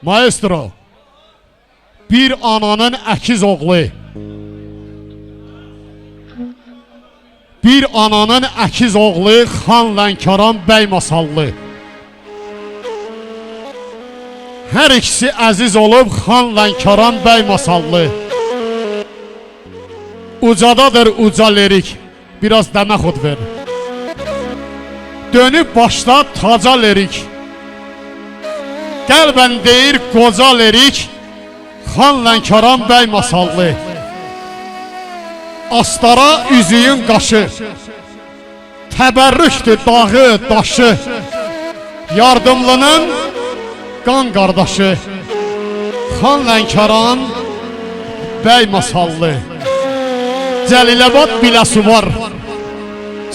Maestro, bir ananın əkiz oğlu, bir ananın əkiz oğlu Xan Lənkəran bəy masallı. Hər ikisi əziz olub Xan Lənkəran bəy masallı. Ucadadır uca lirik, biraz dəmə xud ver. Dönüb başla taca lirik, qəlbən deyir qoca lirik, Xan Lənkəran bəy masallı. Astara üzüyün qaşı, təbərrükdür dağı daşı, yardımlının qan qardaşı, Xan Lənkəran bəy masallı. Cəliləbad biləsi var,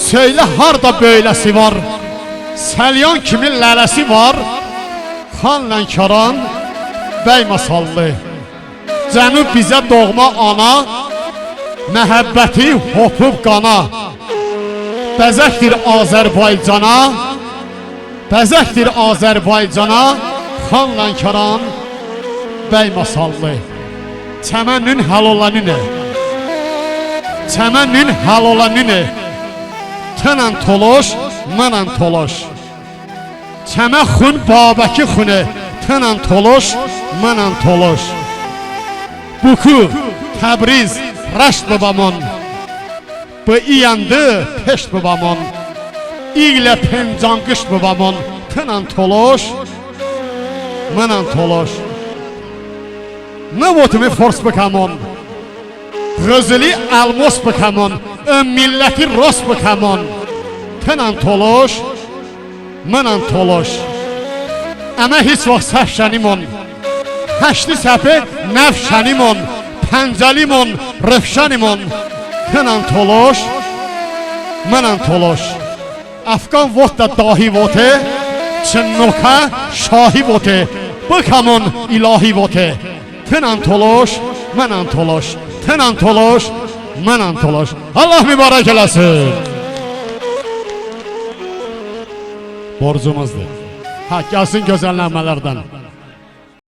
söylə harda böyləsi var, Səlyan kimi lələsi var, Xan Lənkəran bəy masallı. Cənub bizə doğma ana, məhəbbəti hopub qana, bəzəkdir Azərbaycana, bəzəkdir Azərbaycana, Xan Lənkəran bəy masallı. Çəmənin həlolanını, çəmənin həlolanını, tənən toloş, mənən toloş. Çəmə xun babəki xunu, tənən toloş, mənən toloş. Buku, Təbriz, Rəşt babamın, bu iyandı peşt babamın, İğlə pencanqış babamın, tənən toloş, mənən toloş. Navotimi fors bakamın, Gözeli elmos bakamın, milleti ros bakamın, tənən toloş, mənən toloş. Əmə heç vaxt səhşənimon, həşli səpi nəfşənimon, pəncəlimon, rıfşənimon, tənən toloş, mənən toloş. Əfqan vot da dahi vote, çinnokə şahi vote, bakamın ilahi vote, tənən toloş, mənən toloş, tənən toloş, mənən toloş. Allah mübarək eləsin. Borcumuzdur. Ha, gəlsin gözəllənmələrdən.